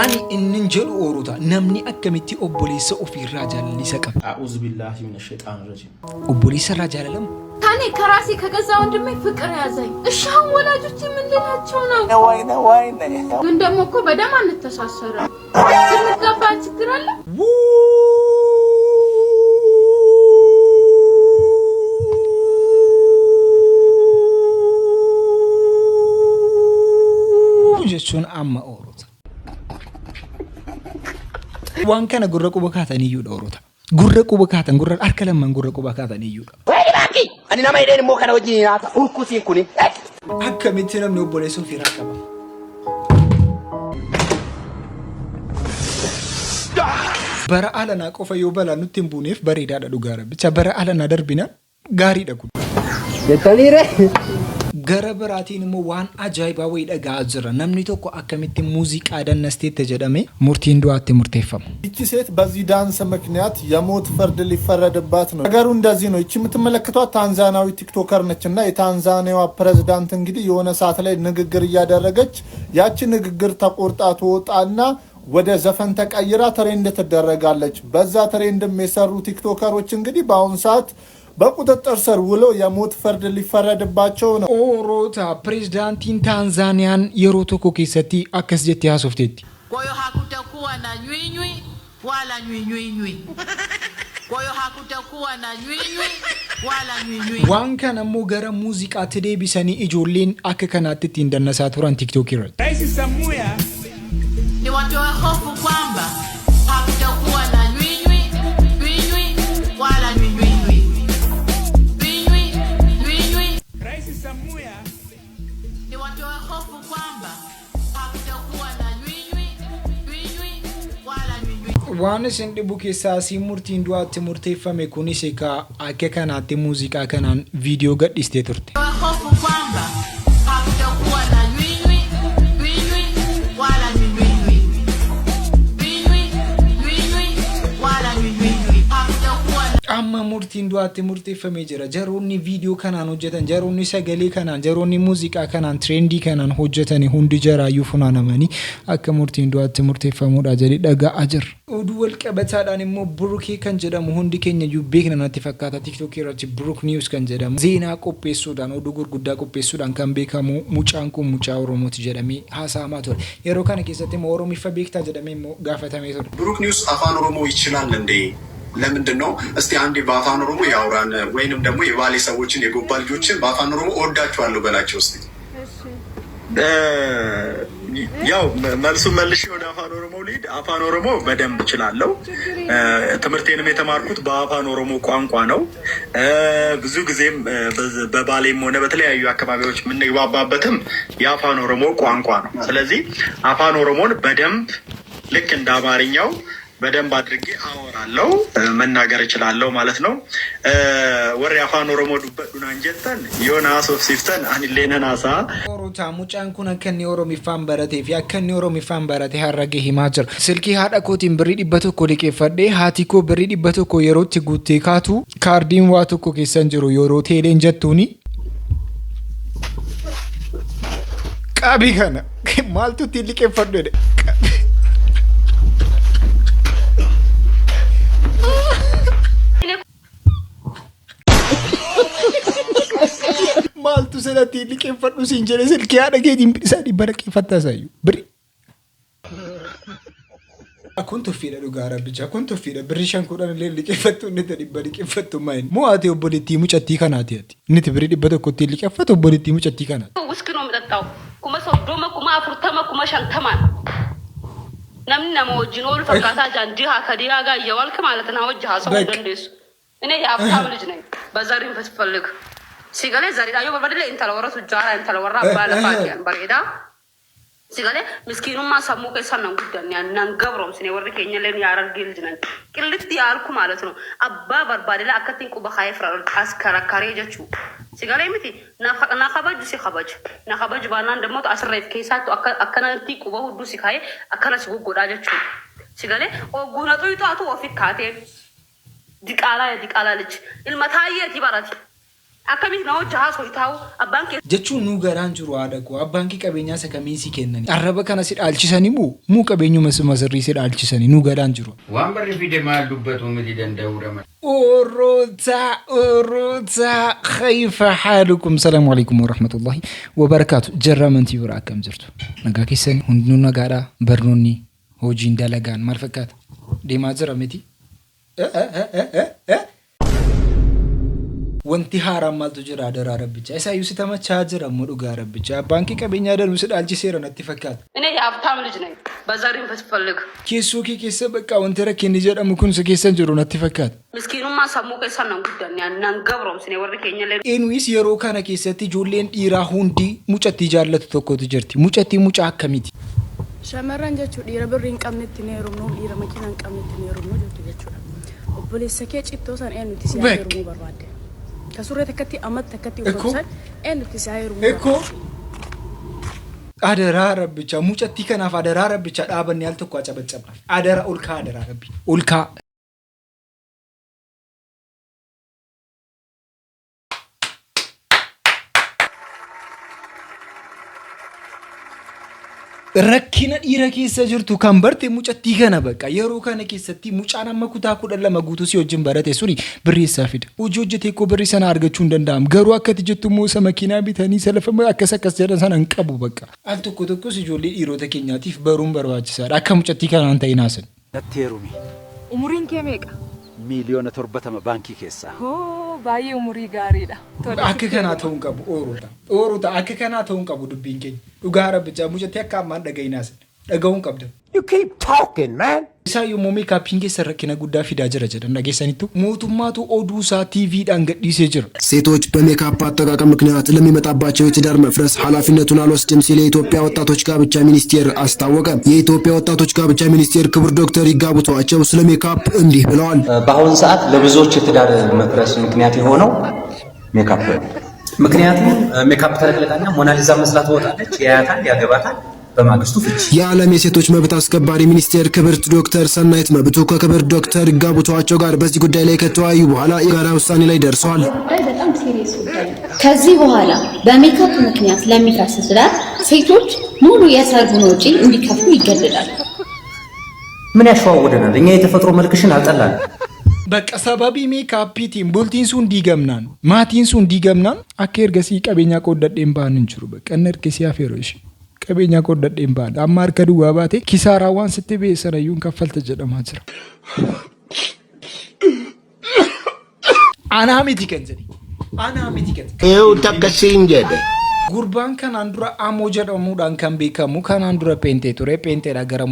Ani inni jedhu oorota namni akkamitti obboleessa ofirraa jaalalisa qaba. A'uuzu billahi minash shaytaanir rajiim. Obboleessa irraa jaalalamu ታኔ ከራሴ ከገዛ ወንድሜ ፍቅር ያዘኝ። እሺ አሁን ወላጆቼ ምን ልላቸው ነው? ወይኔ ግን ደግሞ እኮ በደም አንተሳሰረም። እንጋባ ችግር አለ? jechuun amma oorota. Waan kana gurra quba kaataniyyuudha oorota. Gurra quba kaatan gurra harka lamaan gurra quba kaataniyyuudha. ani nama ideen immoo kana wajjin nyaata urkusiin kuni akkamitti namni obboleessa ofirraa qaba. Bara alanaa qofa yoo balaa nutti hin buuneef bareedaadha dhugaa rabbicha. Bara alanaa darbina gaariidha kun. Jettaniire gara biraatiin immoo waan ajaa'ibaa wayii dhagaa jira. Namni tokko akkamitti muuziqaa dannasteette jedhame murtiin du'aatti murteeffama. ይቺ ሴት በዚህ ዳንስ ምክንያት የሞት ፍርድ ሊፈረድባት ነው። ነገሩ እንደዚህ ነው። ይቺ የምትመለከቷት ታንዛኒያዊ ቲክቶከር ነችና የታንዛኒያዋ ፕሬዝዳንት እንግዲህ የሆነ ሰዓት ላይ ንግግር እያደረገች ያቺ ንግግር ተቆርጣ ትወጣና ወደ ዘፈን ተቀይራ ትሬንድ ትደረጋለች። በዛ ትሬንድም የሰሩ ቲክቶከሮች እንግዲህ በአሁን ሰዓት በቁጥጥር ስር ውለው የሞት ፍርድ ሊፈረድባቸው ነው። ኦሮታ ፕሬዝዳንቲን ታንዛኒያን የሮቶኮ ኬሰቲ አከስ ጀቲ ያሶፍቴቲ Kwayo hakutakuwa na nywinywi wala nywinywi. Kwayo hakutakuwa na nywinywi wala nywinywi. waan kana immoo gara muuziqaatti deebisanii ijoolleen akka kanaatti ittiin dannasaa turan TikTok irratti. Rais Samia ni watoe hofu kwamba hakutakuwa na nywinywi wala nywinywi. Rais Samia ni watoe hofu kwamba hakutakuwa na nywinywi wala nywinywi. waan isin dhibu keessaa si murtiin du'aatti murteeffame kunis akka kanaatti muuziqaa kanaan viidiyoo gadhiistee turte. Hofu kwamba hakutakuwa na nywinywi wala nywinywi. Wala nywinywi. Hakutakuwa amma murtiin du'aatti murteeffamee jira. Jaroonni viidiyoo kanaan hojjetan, jaroonni sagalee kanaan, jaroonni muuziqaa kanaan, trendii kanaan hojjetan hundi jaraayyuu funaanamanii akka murtiin du'aatti murteeffamuudha jedhee dhaga'aa jirra. Oduu wal qabataadhaan immoo Burukee kan jedhamu hundi keenya iyyuu beekna natti fakkaata. TikTok irratti Buruk News kan jedhamu zeenaa qopheessuudhaan oduu gurguddaa qopheessuudhaan kan beekamu mucaan kun mucaa Oromooti jedhamee haasa'amaa ture. Yeroo kana keessatti immoo Oromiffa beektaa jedhamee immoo gaafatamee ture. ብሩክ ኒውስ አፋን ኦሮሞ ይችላል እንዴ? ለምንድነው? እስቲ አንዴ በአፋን ኦሮሞ ያውራን ወይንም ደግሞ የባሌ ሰዎችን የጎባ ልጆችን በአፋን ኦሮሞ ወዳቸዋለሁ በላቸው እስቲ። ያው መልሱ መልሽ ወደ አፋን ኦሮሞ ሊድ አፋን ኦሮሞ በደንብ እችላለሁ። ትምህርቴንም የተማርኩት በአፋን ኦሮሞ ቋንቋ ነው። ብዙ ጊዜም በባሌም ሆነ በተለያዩ አካባቢዎች የምንግባባበትም የአፋን ኦሮሞ ቋንቋ ነው። ስለዚህ አፋን ኦሮሞን በደንብ ልክ እንደ አማርኛው በደንብ አድርጌ አወራለሁ መናገር እችላለሁ ማለት ነው። ወሬ አፋን ኦሮሞ ዱበዱና እንጀተን ዮናስ ኦፍ ሲፍተን አንሌነናሳ ኦሮታ ሙጫን ኩን ከኒ ኦሮሚፋን በረቴ ፊ ከኒ ኦሮሚፋን በረቴ ሀረገ ሂማጅር ስልኪ ሃዳ ኮቲን ብሪ ዲበቶኮ ሊቄፈዴ ሃቲኮ ብሪ ዲበቶኮ የሮቲ ጉቴ ካቱ ካርዲን ዋቶኮ ኬሰን ጅሩ የሮ ቴሌን ጀቱኒ ቀቢ ከነ ማልቱ ሊቄፈዴ maaltu sanatti liqeeffadhu siin jedhe silkii haadha keetiin isaa dhibba dhaqeeffattaa isaayyuu biri. Kun tuffiidha dhugaa rabbicha kun tuffiidha birri 5 illee liqeeffattu inni dhibba liqeeffattu maayini moo ati obboleettii mucattii kanaati ati inni birri 100 liqeeffatu obboleettii mucattii kanaati. Wuski noo mixaxxaw kuma 30 kuma 40 kuma 50 namni nama wajjin oolu fakkaataa jaanjii haa kadii haa gaayya walka ማለት ነው ወጅ ሀሳብ እንደሱ እኔ የሀብታም ልጅ ነኝ በዛሬም ፈስፈልግ ሲገሌ ዛሬ ዳዩ በበደለ እንተለወረቱ ጃራ እንተለወራ ባለፋቂያን በሬዳ ሲገሌ ምስኪኑማ ሰሙ ከሰናን ጉዳን ያናን ገብሮም ስኔ ወር ከኛ ለን ያረርግ ልጅ ነን ቅልት ያልኩ ማለት ነው አባ በርባደላ አከቲን ቁባ ኻይፍራ አስከራካሪ ጀቹ ሲገሌ ምቲ ናፈቅና ኸባጅ ሲኸባጅ ናኸባጅ ባናን ደሞ አስረይት ከይሳቱ አከናንቲ ቁባ ሁዱ ሲካይ አከናስ ጉጎዳ ጀቹ ሲገሌ ኦጉነጡ ይጣቱ ወፊት ካቴ ዲቃላ ልጅ ilmataayeti barati akkamitti na hojii haasoo ta'u abbaan kee jechuun nu garaan jiru haadha koo abbaan kee qabeenyaa isa kamiisii kennani arraba kana si dhaalchisanii muu qabeenyuma masirrii si dhaalchisanii nu garaan jiru waan barri fide maal dubbatu miti danda'u rama أوروتا كيف حالكم السلام عليكم ورحمة الله وبركاته جرمنتي وراكم زرتو نجاكي سن هندنو نجارا برنوني هو جين دلقان مرفكات دي ما جرمتي wanti haaraan maaltu jira adaraa rabbicha isa yuusi tamachaa jira dhugaa rabbicha baankii qabeenyaa darbu sidhaalchiseera natti fakkaata እኔ የሀብታም ልጅ ነኝ በዘሪም ብትፈልግ keessoo kee keessa bakka wanti rakkinni jedhamu kun si keessa jiru natti fakkaata ምስኪኑማ sammuu keessa nan guddanne nan gabroomsine warri keenya lee eenyuis yeroo kana keessatti ijoolleen dhiiraa hundi mucattii jaallatu tokkotu jirti mucattii mucaa akkamiiti shamarran jechuu dhiira birrii hin qabnetti ni heerumnu dhiira makiina hin qabnetti ni heerumnu jechuudha obboleessa kee cittoo san eenyuti si heerumuu barbaadde كسورة تكتي أمد تكتي وفرسان إنه تساير إكو أدرا ربي جا موجة تيكنا فأدرا ربي جا أبني ألتو كواجا بتجبر أدرا أولكا أدرا ربي أولكا rakkina dhiira keessa jirtu kan barte mucattii kana bakka yeroo kana keessatti mucaan amma kutaa 12 guutuu si wajjin barate suni birrii isaa fida hojii hojjetee ko birrii sana argachuu hin danda'am garuu akkati jettu moo sa makiinaa bitanii salafama akkas jedhan sana hin qabu bakka al tokko ijoollee dhiirota keenyaatiif baruun barbaachisaadha akka mucattii kana hin ta'in haasan Natteerumi umuriin kee meeqa miliyoona 70 baankii keessaa baay'ee umurii gaariidha akka kanaa ta'uun qabu oorota akka kanaa ta'uun qabu dubbiin keenya dhugaa rabbicha mucattii akka ammaan dhaga'inaasan dhaga'uun qabda You keep talking, man. isa yommuu meekaapiin keessa rakkina guddaa fidaa jira jedhan dhageessanitu mootummaatu oduu isaa tiiviidhaan gadhiisee jira ሴቶች በሜካፕ አጠቃቀም ምክንያት ለሚመጣባቸው የትዳር መፍረስ ኃላፊነቱን አልወስድም ሲል የኢትዮጵያ ወጣቶች ጋብቻ ሚኒስቴር አስታወቀ። የኢትዮጵያ ወጣቶች ጋብቻ ሚኒስቴር ክቡር ዶክተር ይጋቡ ተዋቸው ስለ ሜካፕ እንዲህ ብለዋል። በአሁን ሰዓት ለብዙዎች የትዳር መፍረስ ምክንያት የሆነው ሜካፕ ነው። ምክንያቱም ሜካፕ ተለቅለቃና ሞናሊዛ መስላ ትወጣለች፣ ያያታል፣ ያገባታል በማግስቱ ፍቺ። የዓለም የሴቶች መብት አስከባሪ ሚኒስቴር ክብርት ዶክተር ሰናይት መብቱ ከክብር ዶክተር ይጋቡ ተዋቸው ጋር በዚህ ጉዳይ ላይ ከተወያዩ በኋላ የጋራ ውሳኔ ላይ ደርሰዋል። በጣም ሲሪየስ ጉዳይ ነው። ከዚህ በኋላ በሜካፕ ምክንያት ለሚፈርስ ትዳር ሴቶች ሙሉ የሰርጉን ወጪ እንዲከፍሉ ይገደዳል። ምን ያሸዋውደናል? እኛ የተፈጥሮ መልክሽን አልጠላንም። በቃ ሰባቢ ሜካፒቲን ቡልቲን ሱን ዲገምናን ማቲን ሱን ዲገምናን አከር ገሲ ቀበኛ ቆደደን ባን እንችሩ በቃ ነርከሲ አፌሮሽ ቀበኛ ቆደደን ባን አማር ከዱ ዋባቴ ኪሳራዋን ስትቤ ሰረዩን ከፈልተ ጀደማ ጅራ አናሚቲ ከንዘኒ Eu takkasin jedhe. ጉርባን ከናንዱራ አሞ ጀደሙዳን ከንቤከሙ ከናንዱራ ፔንቴ ቱሬ ፔንቴዳ ገረ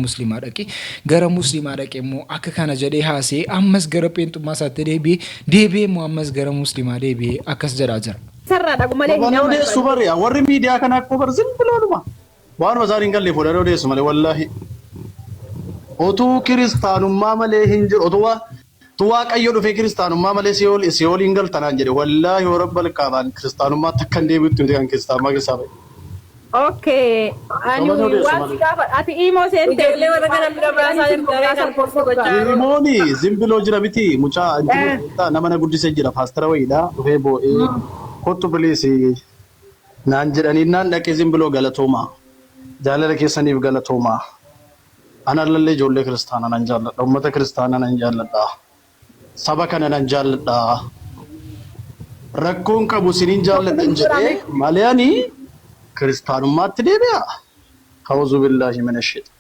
ሙስሊማ ደቂ ሞ አከ ካነ ጀዴ ሃሴ አመስ ገረ ፔንቱ ማሳተ ዴቤ ሞ አመስ ገረ ሙስሊማ ዴቤ አከስ ጀራጀራ ሰራ ዳጉ ማለ ነው ሱበር ያ ወር ሚዲያ ከና ኮበር ዝም ብሎ ነው ዋን ወዛሪን ገለ ፎዳዶ ደስ ማለ ወላሂ ኦቱ ክርስቲያኑማ ማለ ሂንጅር ኦቱዋ tuwa qayyo dhufe kiristaanummaa malee siyool hin galtanaan jedhe wallaahi rabbal kaabaan kiristaanummaa takkan deebiitti nuti kan kiristaanummaa keessaa bahe. Okay, ani waan gaafa ati imo sente illee wata kana bira baasaa jirtu kan korfo gochaa. Imooni zimbiloo jira miti mucaa nama na guddisee jira paastara wayiidha dhufee boo'ee kottu biliisi naan jedhanii naan dhaqee zimbiloo galatooma jaalala keessaniif galatooma analallee ijoollee kiristaanaa nan jaalladha uummata kiristaanaa nan jaalladha. Saba kana nan jaalladha rakkoon qabu sinin jaalladhan jedhee maaliyaanii kiristaanummaatti deebi'a ka'uuzu billaahi mina shaytaan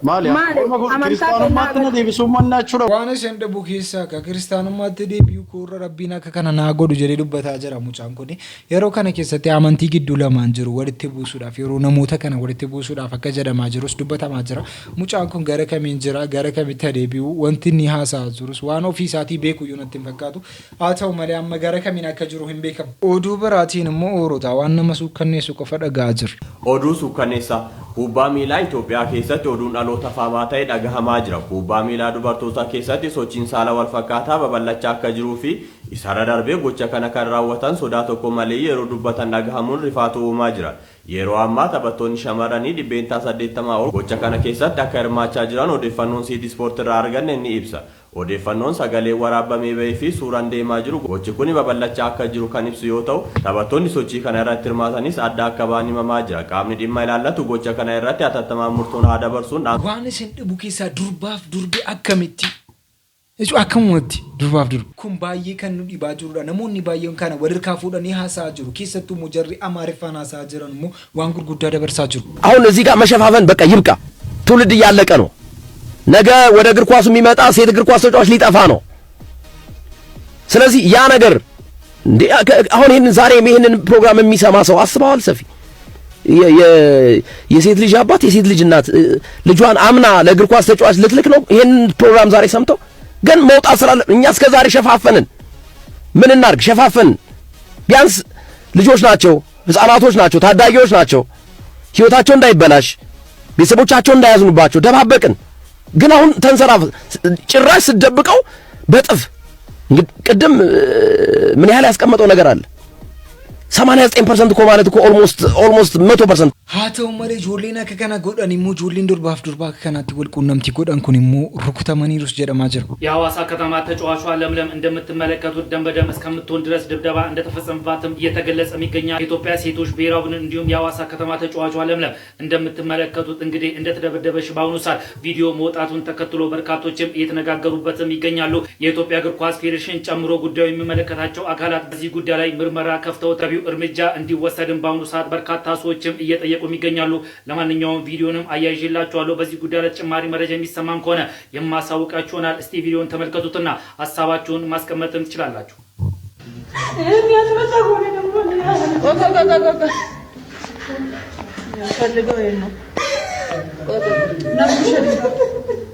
maaliyaa kiristaanummaatti na deebisuu mannaachudha waan isheen dhabu keessaa ka kiristaanummaatti deebi'u koorra rabbiin akka kana naa godhu jedhee dubbataa jira mucaan kun yeroo kana keessatti amantii gidduu lamaan jiru walitti buusuudhaaf yeroo namoota kana walitti buusuudhaaf akka jedhamaa jirus dubbatamaa jira mucaan kun gara kamiin jira gara kamitti deebi'u wanti inni haasaa jirus waan ofii isaatii beeku yoo natti hin fakkaatu haa ta'u malee amma gara kamiin akka jiru hin beekamu oduu biraatiin immoo oorota waan nama suukkanneessu qofa dhagaa jiru oduu suukkanneessa kubbaa miilaa Itoophiyaa keessatti oduun dhaloota faamaa ta'e dhagahamaa jira. Kubbaa miilaa dubartootaa keessatti sochiin saala wal fakkaataa babal'achaa akka jiruu fi Isarra darbee gocha kana kan raawwatan sodaa tokko malee yeroo dubbatan dhagahamuun rifaatu uumaa jira. Yeroo ammaa taphattoonni shamarranii dhibbeentaa 80 ol gocha kana keessatti akka hirmaachaa jiran odeeffannoon CD Sport irraa arganne ni ibsa. Odeeffannoon sagalee waraabamee bahee fi suuraan deemaa jiru gochi kun babal'achaa akka jiru kan ibsu yoo ta'u taphattoonni sochii kana irratti hirmaatanis adda akka ba'an himamaa jira. Qaamni dhimma ilaallatu gocha kana irratti hatattamaan murtoon haa dabarsuun waan isin dhibu keessaa durbaaf durbe akkamitti akkamumatti durbaaf durbe kun baay'ee kan nu dhibaa jirudha. Namoonni baay'een kana walirkaa fuudhanii haasa'aa jiru. Keessattuu mujarri amaariffaan haasa'aa jiran immoo waan gurguddaa dabarsaa jiru. አሁን እዚህ ጋር መሸፋፈን በቃ ይብቃ። ትውልድ እያለቀ ነው። ነገ ወደ እግር ኳሱ የሚመጣ ሴት እግር ኳስ ተጫዋች ሊጠፋ ነው። ስለዚህ ያ ነገር አሁን ይሄንን ፕሮግራም የሚሰማ ሰው አስበዋል? ሰፊ የሴት ልጅ አባት የሴት ልጅ እናት ልጇን አምና ለእግር ኳስ ተጫዋች ልትልክ ነው። ይሄን ፕሮግራም ዛሬ ሰምተው ግን መውጣት ስላለ እኛ እስከ ዛሬ ሸፋፈንን። ምን እናርግ? ሸፋፈን። ቢያንስ ልጆች ናቸው፣ ህፃናቶች ናቸው፣ ታዳጊዎች ናቸው። ህይወታቸው እንዳይበላሽ ቤተሰቦቻቸው እንዳያዝኑባቸው ደባበቅን። ግን አሁን ተንሰራፍ ጭራሽ ስደብቀው በጥፍ ቅድም ምን ያህል ያስቀመጠው ነገር አለ 89% እኮ ማለት እኮ ኦልሞስት 100% ሃተው መሬ ጆሌና ከከና ጎዳን ኢሞ ጆሌን ዱርባፍ ከናቲ ወልቁነምቲ ጎዳን ኩን ኢሞ ሩኩታማኒሩስ ጀደማ ጀር የሐዋሳ ከተማ ተጫዋቿ ለምለም እንደምትመለከቱት ደንበደም እስከምትሆን ድረስ ድብደባ እንደተፈጸመባትም እየተገለጸ የሚገኛል። የኢትዮጵያ ሴቶች ብሔራዊ ቡድን እንዲሁም የሐዋሳ ከተማ ተጫዋቿ ለምለም እንደምትመለከቱት እንግዲህ እንደተደበደበች በአሁኑ ሰዓት ቪዲዮ መውጣቱን ተከትሎ በርካቶችም እየተነጋገሩበትም ይገኛሉ። የኢትዮጵያ እግር ኳስ ፌዴሬሽን ጨምሮ ጉዳዩ የሚመለከታቸው አካላት በዚህ ጉዳይ ላይ ምርመራ ከፍተው እርምጃ እንዲወሰድም በአሁኑ ሰዓት በርካታ ሰዎችም እየጠየቁ ይገኛሉ። ለማንኛውም ቪዲዮንም አያይዤላችኋለሁ። በዚህ ጉዳይ ላይ ተጨማሪ መረጃ የሚሰማም ከሆነ የማሳውቃችሁናል። እስቲ ቪዲዮን ተመልከቱትና ሐሳባችሁን ማስቀመጥም ትችላላችሁ።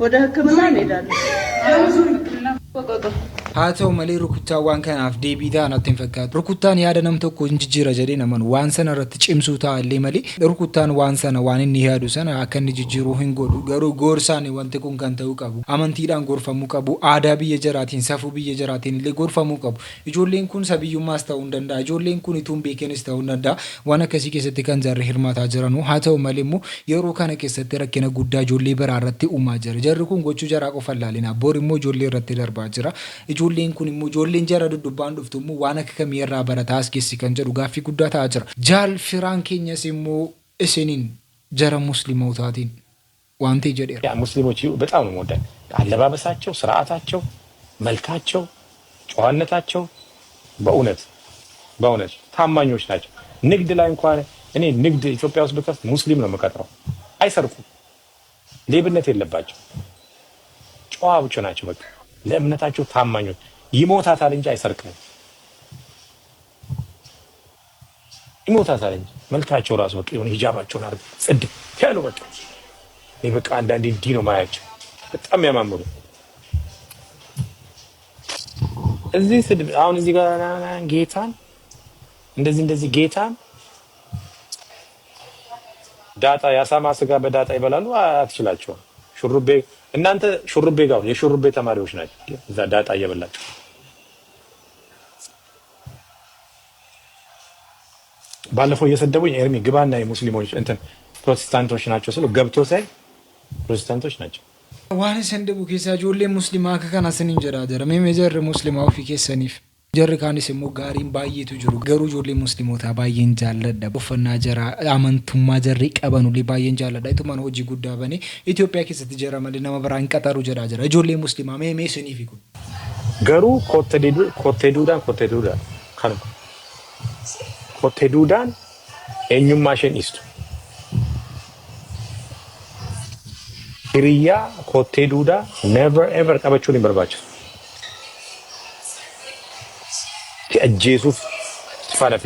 ወደ ሕክምና እንሄዳለን። ሃተው መሌ ሩኩታዋን ከናፍ ዴቢዳ ናትን ፈካት ሩኩታን ያደነም ተኮ እንጅጅራ ጀዴ ነመን ዋንሰነ ረት ጭምሱታ አለ መሌ ሩኩታን ዋንሰነ ዋንን ይያዱ ሰነ አከን ጅጅሩ ህንጎዱ ገሩ ጎርሳኔ ወንተ ኩን ካንተው ቀቡ አመንቲዳን ጎርፈሙ ቀቡ አዳቢ የጀራቲን ሰፉ የጀራቲን ለጎርፈሙ ቀቡ ኢጆሌን ኩን ሰብዩ ማስተው እንደንዳ ኢጆሌን ኩን ኢቱም ቤከንስ ተው እንደንዳ ዋና ከሲ ከሰት ካን ዘር ህርማታ ጀራኑ ሃተው መሌሙ የሩ ካነ ከሰት ረከነ ጉዳ ጆሌ በራረቲ ኡማ ጀርኩን ጎቹ ጀራ ቆፈላሊና ቦሪሞ ጆሌ ረቲ ደርባ ጅራ ijoolleen kun immoo ijoolleen jara duddubaan dhuftu immoo waan akka kamiirraa barataa askeessi kan jedhu gaaffii guddaa ta'aa jira. Jaal firaan keenyas immoo isiniin jara musliimootaatiin waanti jedheera. ያ ሙስሊሞች በጣም ነው ወዳጅ አለባበሳቸው፣ ስርዓታቸው፣ መልካቸው፣ ጨዋነታቸው በእውነት ታማኞች ናቸው። ንግድ ላይ እንኳን እኔ ንግድ ኢትዮጵያ ውስጥ ብከፍት ሙስሊም ነው የምቀጥረው። አይሰርቁም፣ ሌብነት የለባቸው፣ ጨዋዎች ናቸው። በቃ ለእምነታቸው ታማኞች። ይሞታታል እንጂ አይሰርቅም። ይሞታታል እንጂ መልካቸው ራሱ በቃ የሆነ ሂጃባቸውን አድርገው ጽድ ያሉ በቃ እኔ በቃ አንዳንዴ እንዲህ ነው ማያቸው በጣም ያማምሩ። እዚህ ስድብ አሁን እዚህ ጋር ጌታን እንደዚህ ጌታን ዳጣ ያሳማ ስጋ በዳጣ ይበላሉ። አትችላቸውም። ሹሩቤ እናንተ ሹሩቤ ጋር የሹሩቤ ተማሪዎች ናቸው። እዛ ዳጣ እየበላችሁ ባለፈው እየሰደቡኝ ኤርሚ ግባና የሙስሊሞች እንትን ፕሮቴስታንቶች ናቸው ስለ ገብቶ ሳይ ፕሮቴስታንቶች ናቸው። ዋን ሰንደቡ ከሳ ጆሌ ሙስሊማ ከካናሰን እንጀራደረ ሜሜጀር ሙስሊማው ፊኬሰኒፍ ጀር ካንስ ሞ ጋሪን ባየቱ ጅሩ ገሩ ጆሌ ሙስሊሞታ ባየን ጃለደ በፈና ጀራ አመንቱማ ጀሪ ቀበኑ ሊ ባየን ጃለደ አይቱማን ሆጂ ጉዳ በኔ ኢትዮጵያ ከሰት ጀራ ማለና መብራን ቀጠሩ ጀራ ጆሌ ሙስሊማ ሜሜ ሰኒፊኩ ገሩ ኮቴዱዳን ካን ኮቴዱዳን ኤኙም ማሽን ኢስቱ ሪያ ኮቴዱዳ ኔቨር ኤቨር ቀበቹን ይበርባቸው ጄሱስ ፋላፊ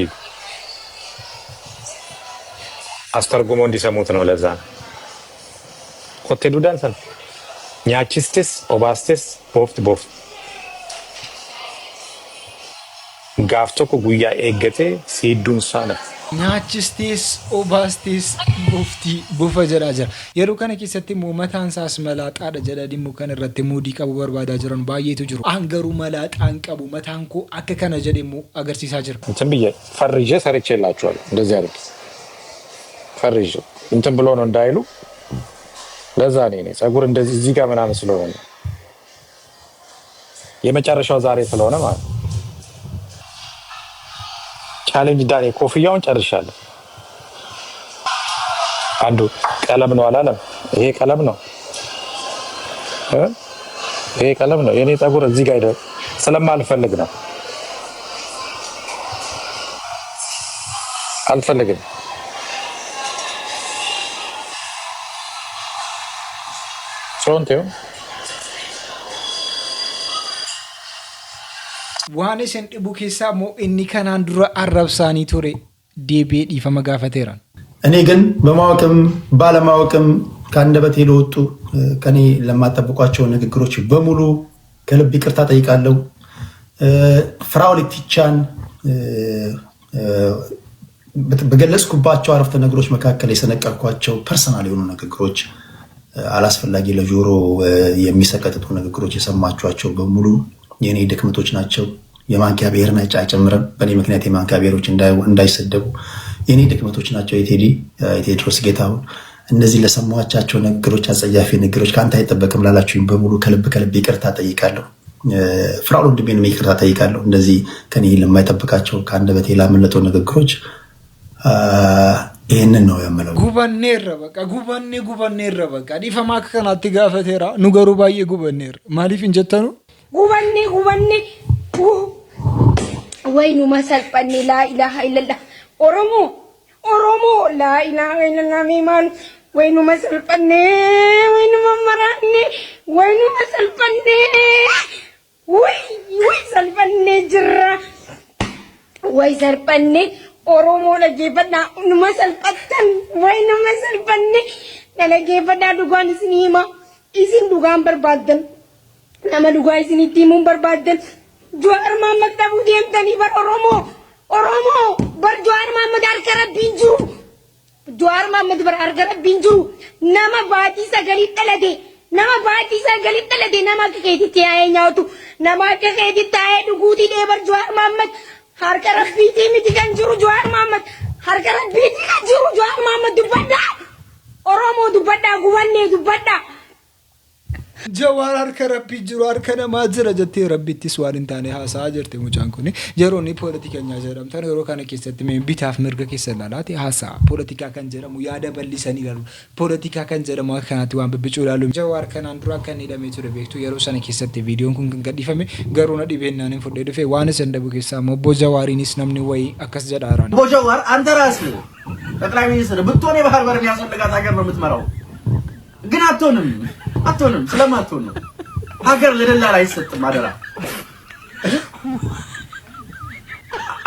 አስተርጉሞ እንዲሰሙት ነው። ለዛ ኮቴዱዳን ሰን ኛቺስቴስ ኦባስቴስ ቦፍት ጋፍቶ ጉያ ኤገቴ ሲዱን ሳነ Nyaachistis obaastis buufa jedhaa jira. Yeroo kana keessatti immoo mataan isaas malaaxaadha jedha dhimmu kan irratti muudii qabu barbaadaa jiran baay'eetu jiru. Garuu malaaxaan qabu mataan koo akka kana jedhe immoo agarsiisaa jira. እንትን ብዬ ፈርዤ ሰርቼላችኋለሁ። እንደዚህ አይደል ፈርዤ እንትን ብሎ ነው እንዳይሉ ለዛ ነው ጸጉር እንደዚህ እዚህ ጋር ምናምን ስለሆነ የመጨረሻው ዛሬ ስለሆነ ማለት ቻሌንጅ ዳኔ ኮፍያውን ጨርሻለሁ። አንዱ ቀለም ነው አላለም። ይሄ ቀለም ነው ይሄ ቀለም ነው። የኔ ጸጉር እዚህ ጋር አይደል ስለማልፈልግ ነው አልፈልግም። ሶንቴው waan isin dhibu keessaa immoo inni kanaan dura arrabsaanii ture deebi'ee dhiifama gaafateeran. እኔ ግን በማወቅም ባለማወቅም ከአንደበቴ ለወጡ ከኔ ለማጠብቋቸው ንግግሮች በሙሉ ከልብ ይቅርታ ጠይቃለሁ። ፍራኦል ኢቲቻን በገለጽኩባቸው አረፍተ ነገሮች መካከል የሰነቀርኳቸው ፐርሰናል የሆኑ ንግግሮች፣ አላስፈላጊ ለጆሮ የሚሰቀጥጡ ንግግሮች የሰማችኋቸው በሙሉ የኔ ድክመቶች ናቸው። የማንኪያ ብሔርን አይጨምርም። በእኔ ምክንያት የማንኪያ ብሔሮች እንዳይሰደቡ የኔ ድክመቶች ናቸው። የቴዎድሮስ ጌታሁን እነዚህ ለሰማኋቸው ንግግሮች፣ አጸያፊ ንግግሮች ከአንተ አይጠበቅም ላላችሁኝ በሙሉ ከልብ ይቅርታ ጠይቃለሁ። ፍራኦል ወንድሜንም ይቅርታ ጠይቃለሁ። እንደዚህ ከኔ ለማይጠብቃቸው ከአንደበቴ ላመለጠው ንግግሮች ይሄንን ነው የምለው። ጉበኔር በቃ ዲፈማ ከናት ጋፈቴራ ኑገሩ ባየ ጉበኔር ማሊፍ እንጀተኑ ጉበኔ ወይኑ መሰልጠኔ ላኢላሃ ኢለላህ ኦሮሞ ላኢላሃ ኢለላህ ሜማኑ ወይኑ መሰልጠኔ ወይኑ መመራኔ ወይኑ መሰልጠኔ ወይ ሰልጠኔ ጅራ ወይ ሰልጠኔ ኦሮሞ ለጌፈዳ መሰልጠተን ወይኑ መሰልጠኔ ለጌፈዳ ዱጋን ስኒማ ኢሲን ዱጋን በርባደን nama dhugaa isinitti himuun barbaaddan Jawaar Mohaammed dhabuu deemtanii bar Oromoo bar Jawaar Mohaammed harka rabbiin jiru Jawaar Mohaammed bar harka rabbiin jiru nama baatii sagalii dhalate nama akka keetitti yaa'ee nyaatu nama akka keetitti taa'ee dhuguutii dhee bar Jawaar Mohaammed harka rabbiitii miti kan jiru Jawaar Mohaammed harka rabbiitii kan jiru Jawaar Mohaammed dubbadhaa Oromoo dubbadhaa gubannee dubbadhaa. Jawaar harka rabbii jiru harka namaa jira jettee rabbitti waan hin taane haasaa jirti mucaan kun. Yeroonni poolitikanyaa jedhamtan yeroo kana keessatti bitaaf mirga keessa ilaalaati haasaa poolitikaa kan jedhamu yaada bal'isanii ilaalu poolitikaa kan jedhamu akka kanaatti waan bibbicuu ilaalu. Jawaar kanaan dura kan hidhamee ture beektu yeroo sana keessatti viidiyoon kun kan gadhiifame garuu na dhibeennaan hin fudhee dhufe waan isin dhabu keessaa obbo Jawaariinis namni wayii akkas jedhaaraan. obbo Jawaar አንተ ራስህ ጠቅላይ ሚኒስትር ብትሆን የባህር በር የሚያስፈልጋት ሀገር ነው የምትመራው ግን አትሆንም ስለማትሆን ነው። ሀገር ለደላላ አይሰጥም። አደራ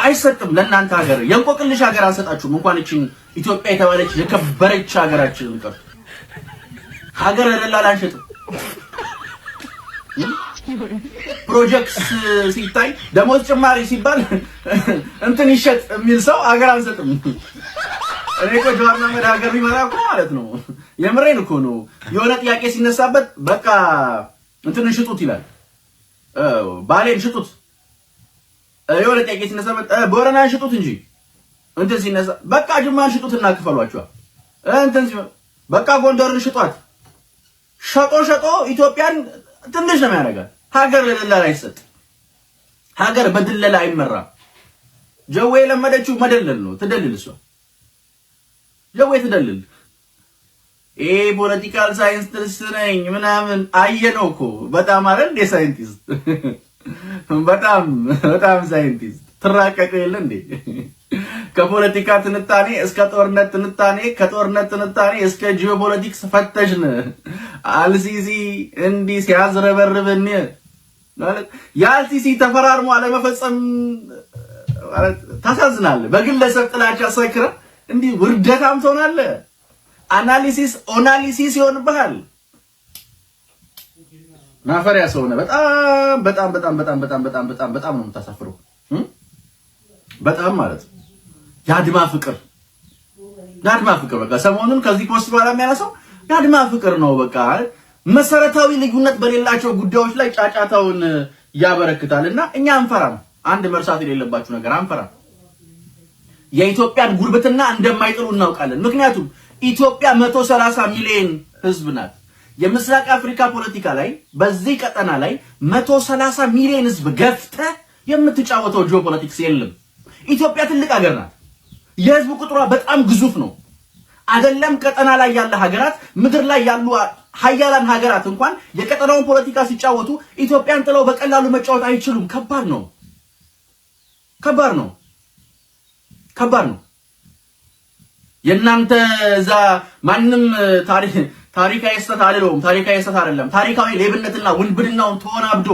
አይሰጥም ለእናንተ ሀገር የእንቆቅልሽ ሀገር አንሰጣችሁም። እንኳን እቺን ኢትዮጵያ የተባለች የከበረች ሀገራችን እንቀር ሀገር ለደላላ አንሸጥም። ፕሮጀክት ሲታይ ደሞዝ ጭማሪ ሲባል እንትን ይሸጥ የሚል ሰው ሀገር አንሰጥም። እኔ እኮ ጃዋር መሐመድ ሀገር ቢመራ እኮ ማለት ነው የምሬን እኮ ነው። የሆነ ጥያቄ ሲነሳበት በቃ እንትን ሽጡት ይላል። ባሌን ሽጡት። የሆነ ጥያቄ ሲነሳበት ቦረናን ሽጡት እንጂ እንትን ሲነሳ በቃ ጅማን ሽጡትና ክፈሏቸዋል። እንትን በቃ ጎንደርን ሽጧት። ሸጦ ኢትዮጵያን ትንሽ ነው የሚያደርጋት። ሀገር ለደላላ አይሰጥ። ሀገር በድለላ አይመራም። ጀዌ የለመደችው መደለል ነው። ትደልል እሷ ጀዌ ትደልል። ይሄ ፖለቲካል ሳይንስ ነኝ ምናምን አየነው እኮ በጣም አይደል እንደ ሳይንቲስት በጣም ሳይንቲስት ትራቀቀ የለ እንዴ ከፖለቲካ ትንታኔ እስከ ጦርነት ትንታኔ ከጦርነት ትንታኔ እስከ ጂኦፖለቲክስ ፈተሽን አልሲሲ እንዲ ሲያዝረበርብን ማለት የአልሲሲ ተፈራርሞ አለመፈጸም ማለት ታሳዝናለህ። በግለሰብ ጥላቻ ሰክረ እንዲ ውርደታም ትሆናለህ። ኦናሊሲስ ይሆንብሃል። ማፈሪያ ሰው ነህ። በጣም ነው የምታሳፍረው። በጣም ማለት የአድማ ፍቅር በቃ ሰሞኑን ከዚህ ፖስት በኋላ የሚያነሳው የአድማ ፍቅር ነው። በቃ መሰረታዊ ልዩነት በሌላቸው ጉዳዮች ላይ ጫጫታውን ያበረክታልና እኛ አንፈራም። አንድ መርሳት የሌለባችሁ ነገር አንፈራም። የኢትዮጵያን ጉርብትና እንደማይጥሉ እናውቃለን። ምክንያቱም ኢትዮጵያ 130 ሚሊዮን ህዝብ ናት። የምስራቅ አፍሪካ ፖለቲካ ላይ በዚህ ቀጠና ላይ 130 ሚሊዮን ህዝብ ገፍተ የምትጫወተው ጂኦፖለቲክስ የለም። ኢትዮጵያ ትልቅ ሀገር ናት። የህዝብ ቁጥሯ በጣም ግዙፍ ነው። አይደለም ቀጠና ላይ ያለ ሀገራት ምድር ላይ ያሉ ሀያላን ሀገራት እንኳን የቀጠናውን ፖለቲካ ሲጫወቱ ኢትዮጵያን ጥለው በቀላሉ መጫወት አይችሉም። ከባድ ነው። የናንተ ዛ ማንንም ታሪካዊ ስህተት አልለውም። ታሪካዊ ስህተት አይደለም። ታሪካዊ ሌብነትና ውንብድናውን ተወናብዶ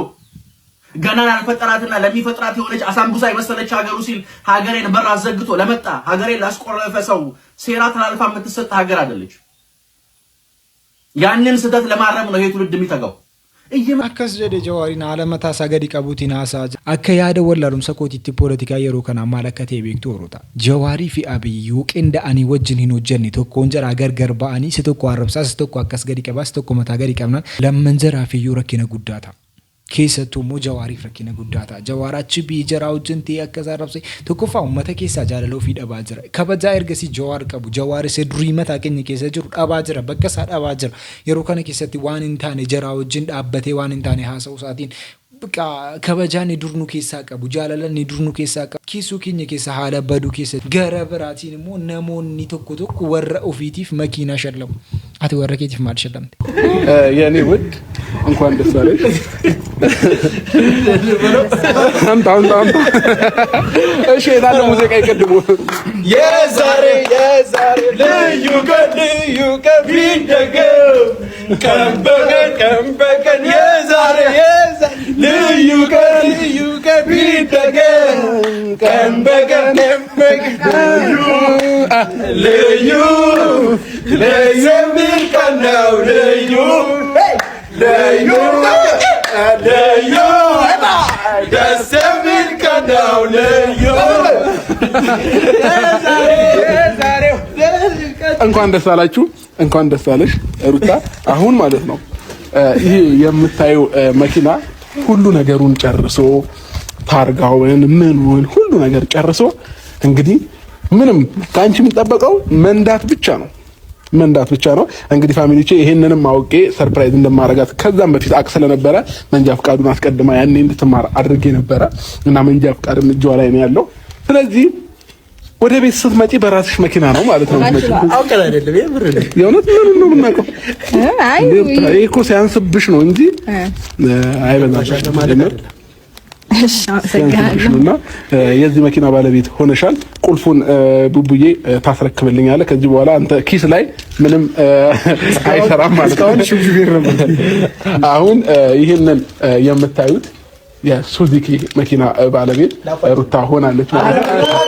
ገናን አልፈጠራትና ለሚፈጥራት የሆነች አሳምቡሳ የመሰለች ሀገሩ ሲል ሀገሬን በር አዘግቶ ለመጣ ሀገሬን ላስቆረፈ ሰው ሴራ ተላልፋ የምትሰጥ ሀገር አይደለች። ያንን ስህተት ለማረም ነው ይሄ ትውልድ የሚተጋው። akkas jedhe jawaariin haala mataa isaa gadi qabuutiin haasaa akka yaada wallaalumsa kootiitti poolitikaa yeroo kanaa maal akka ta'e beektu horota. Jawaarii fi Abiyyuu qinda'anii wajjin hin hojjenne tokkoon jaraa gargar ba'anii si tokko arrabsaa si tokko akkas gadi qabaa si tokko mataa gadi qabnaan lamman jaraa fi iyyuu rakkina guddaa ta'a. Keessattuu immoo jawaariif rakkina guddaa ta'a. Jawaarachi bii jaraa wajjin ta'e akkas arrabsee tokkoffaa uummata keessaa jaalala ofii dhabaa jira. Kabajaa ergasii jawaar qabu. Jawaar isa durii mataa keenya keessa jiru dhabaa jira. Bakka isaa dhabaa jira. Yeroo kana keessatti waan hin taane jaraa wajjin dhaabbatee waan hin taane haasa'uu isaatiin kabajaan dur nu keessaa qabu. Jaalalaan dur nu keessaa qabu. Kiisuu keenya keessa haala baduu keessa gara biraatiin immoo namoonni tokko warra ofiitiif makiinaa shallamu. Ati warra keetiif maal shallamte? የኔ ውድ እንኳን ደስ አለሽ። አምጣ እሺ የታለ ሙዚቃ ይቀድሙ። የዛሬ ልዩ ቀን ቢደገም ቀን በቀን የዛሬ ልዩ ቀን ቢደገም ቀን በቀን ልዩ የሚል ቀን ነው። ልዩ ደስ የሚል ቀን ነው። ልዩ እንኳን ደስ አላችሁ፣ እንኳን ደስ አለሽ ሩታ። አሁን ማለት ነው ይሄ የምታዩ መኪና ሁሉ ነገሩን ጨርሶ ታርጋውን ምኑን ሁሉ ነገር ጨርሶ እንግዲህ ምንም ካንቺ የሚጠበቀው መንዳት ብቻ ነው። እንግዲህ ፋሚሊቼ ይሄንንም አውቄ ሰርፕራይዝ እንደማረጋት ከዛም በፊት አቅ ስለነበረ መንጃ ፍቃዱን አስቀድማ ያኔ እንድትማር አድርጌ ነበረ እና መንጃ ፍቃድም እጇ ላይ ነው ያለው። ስለዚህ ወደ ቤት ስትመጪ በራስሽ መኪና ነው ማለት ነው። አውቀን አይደለም የምር የእውነት ምን ነው የምናውቀው? አይ እኮ ሲያንስብሽ ነው እንጂ አይበዛም ማለት እና የዚህ መኪና ባለቤት ሆነሻል። ቁልፉን ቡቡዬ ታስረክብልኛለህ። ከዚህ በኋላ አንተ ኪስ ላይ ምንም አይሰራም ማለት ነው። አሁን ይሄንን የምታዩት የሱዙኪ መኪና ባለቤት ሩታ ሆናለች ማለት ነው።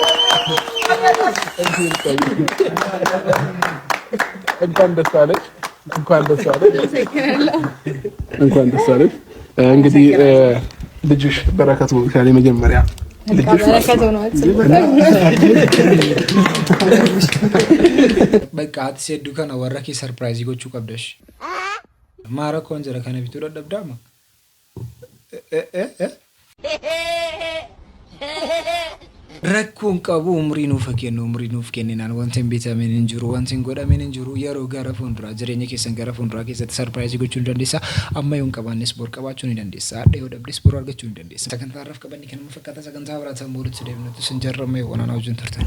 እንኳን ደስ አለሽ። እንግዲህ ልጅሽ በረከቱ ካለ መጀመሪያ ልጅሽ በረከቱ ነው። በቃ አትሰዱ ከነ ወረኪ ሰርፕራይዝ ይጎቹ ቀብደሽ ማረኮ እንጀራ ከነ ቢቱ ደብዳማ rakkoon qabu umrii nuuf kenninaan wanti hin bitameen hin jiru, wanti hin godhameen hin jiru. Yeroo gara fuulduraa jireenya keessan gara fuulduraa keessatti sarpiraayizii gochuu ni dandeessa. Amma yoo hin qabaannes bor qabaachuu ni dandeessa. Hadha yoo dhabdes bor argachuu ni dandeessa. Sagantaa irraaf qabanni kan fakkaata sagantaa biraatan boolitti deemnutti sin jarrama yoo onanaa wajjin turtan.